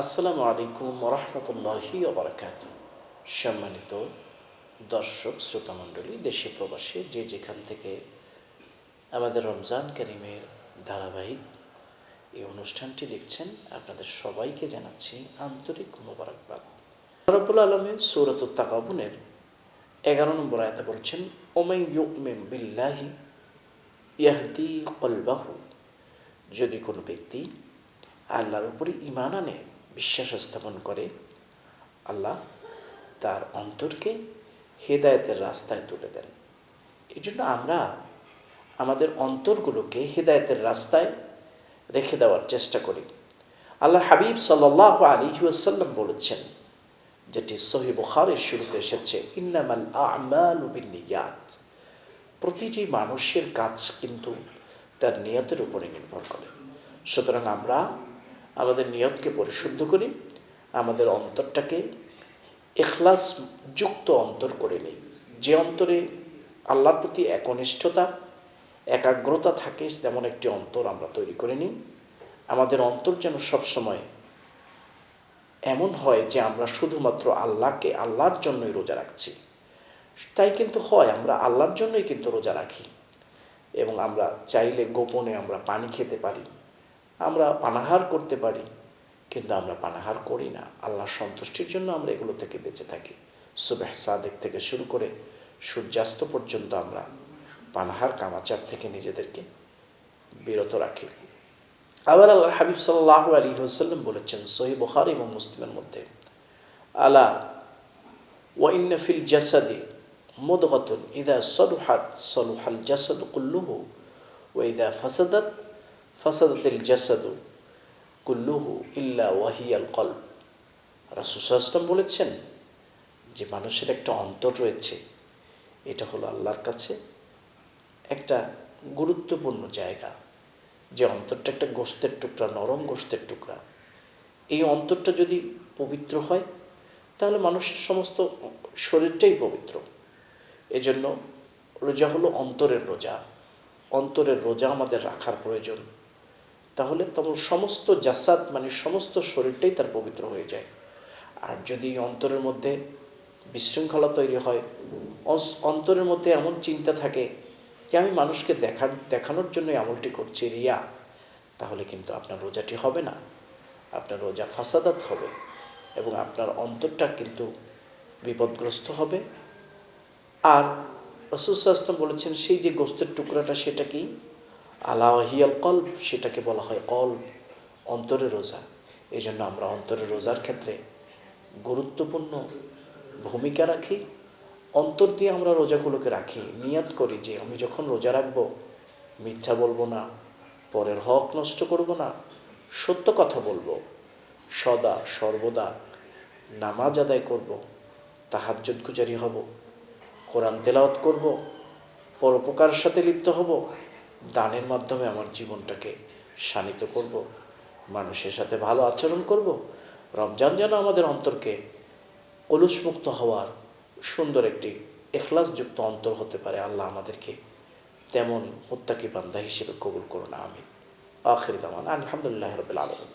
আসসালামু আলাইকুম রহমতুল্লাহি ওবরাকাতুহ। সম্মানিত দর্শক শ্রোতামণ্ডলী, দেশে প্রবাসে যে যেখান থেকে আমাদের রমজান কারিমের ধারাবাহিক এই অনুষ্ঠানটি দেখছেন, আপনাদের সবাইকে জানাচ্ছি আন্তরিক মোবারকবাদ। রব্বুল আলামিন সূরাতুত তাগাবুনের 11 নম্বর আয়াতে বলছেন, ওমাই ইউমিন বিল্লাহি ইয়াহদি কলবাহু। যদি কোনো ব্যক্তি আল্লাহর উপরে ঈমান আনে, বিশ্বাস স্থাপন করে, আল্লাহ তার অন্তরকে হেদায়েতের রাস্তায় তুলে দেন। এই জন্য আমরা আমাদের অন্তরগুলোকে হেদায়েতের রাস্তায় রেখে দেওয়ার চেষ্টা করি। আল্লাহর হাবিব সাল্লাল্লাহু আলাইহি ওয়াসাল্লাম বলেছেন, যেটি সহিহ বুখারীর শুরুতে এসেছে, ইন্নামাল আ'মালু বিন্নিয়াত। প্রতিটি মানুষের কাজ কিন্তু তার নিয়তের উপরে নির্ভর করে। সুতরাং আমরা আমাদের নিয়তকে পরিশুদ্ধ করি, আমাদের অন্তরটাকে ইখলাস যুক্ত অন্তর করে নেই। যে অন্তরে আল্লাহর প্রতি একনিষ্ঠতা, একাগ্রতা থাকে, তেমন একটি অন্তর আমরা তৈরি করে নিই। আমাদের অন্তর যেন সবসময় এমন হয় যে আমরা শুধুমাত্র আল্লাহর জন্যই রোজা রাখছি। তাই কিন্তু হয়, আমরা আল্লাহর জন্যই কিন্তু রোজা রাখি, এবং আমরা চাইলে গোপনে আমরা পানি খেতে পারি, আমরা পানাহার করতে পারি, কিন্তু আমরা পানাহার করি না। আল্লাহর সন্তুষ্টির জন্য আমরা এগুলো থেকে বেঁচে থাকি। সুবহ সাদেক থেকে শুরু করে সূর্যাস্ত পর্যন্ত আমরা পানাহার কামাচার থেকে নিজেদেরকে বিরত রাখি। আবার আল্লাহর হাবিব সাল্লাল্লাহু আলাইহি ওয়াসাল্লাম বলেছেন সহিহ বুখারী এবং মুসলিমের মধ্যে, আলা ওয়া ইন্না ফিল জাসাদি মুদগাতুন ইযা সালুহাত সালুহাল জাসাদু কুল্লুহু ওয়া ইযা ফাসাদাত ফাসাদাতিল জাসাদু কুল্লুহু ইল্লা ওয়াহিয়াল কলব। রাসূল সাল্লাল্লাহু আলাইহি ওয়াসাল্লাম বলেছেন যে মানুষের একটা অন্তর রয়েছে, এটা হলো আল্লাহর কাছে একটা গুরুত্বপূর্ণ জায়গা। যে অন্তরটা একটা গোশতের টুকরা, নরম গোশতের টুকরা। এই অন্তরটা যদি পবিত্র হয়, তাহলে মানুষের সমস্ত শরীরটাই পবিত্র। এজন্য রোজা হলো অন্তরের রোজা। অন্তরের রোজা আমাদের রাখার প্রয়োজন। তাহলে তোমার সমস্ত জাসাদ, মানে সমস্ত শরীরটাই তার পবিত্র হয়ে যায়। আর যদি অন্তরের মধ্যে বিশৃঙ্খলা তৈরি হয়, অন্তরের মধ্যে এমন চিন্তা থাকে যে আমি মানুষকে দেখানোর জন্য আমলটি করছি, রিয়া, তাহলে কিন্তু আপনার রোজাটি হবে না, আপনার রোজা ফাসাদাত হবে, এবং আপনার অন্তরটা কিন্তু বিপদগ্রস্ত হবে। আর রাসূল সাল্লাল্লাহু আলাইহি ওয়াসাল্লাম বলেছেন, সেই যে গোশতের টুকরাটা, সেটা কি? আলা ওয়াহিয়াল কলব, সেটাকে বলা হয় কলব, অন্তরের রোজা। এই জন্য আমরা অন্তরের রোজার ক্ষেত্রে গুরুত্বপূর্ণ ভূমিকা রাখি। অন্তর দিয়ে আমরা রোজাগুলোকে রাখি, নিয়ত করি যে আমি যখন রোজা রাখবো, মিথ্যা বলবো না, পরের হক নষ্ট করব না, সত্য কথা বলবো, সদা সর্বদা নামাজ আদায় করব, তাহাজ্জুদ গুজারি হব, কোরআন তেলাওয়াত করব, পরোপকারের সাথে লিপ্ত হব, দানের মাধ্যমে আমার জীবনটাকে শানিত করব, মানুষের সাথে ভালো আচরণ করব। রমজান যেন আমাদের অন্তরকে কলুষমুক্ত হওয়ার সুন্দর একটি ইখলাসযুক্ত অন্তর হতে পারে। আল্লাহ আমাদেরকে তেমন মুত্তাকি বান্দা হিসেবে কবুল করুন, আমিন। আখির দাওয়ানা আলহামদুলিল্লাহি রাব্বিল আলামিন।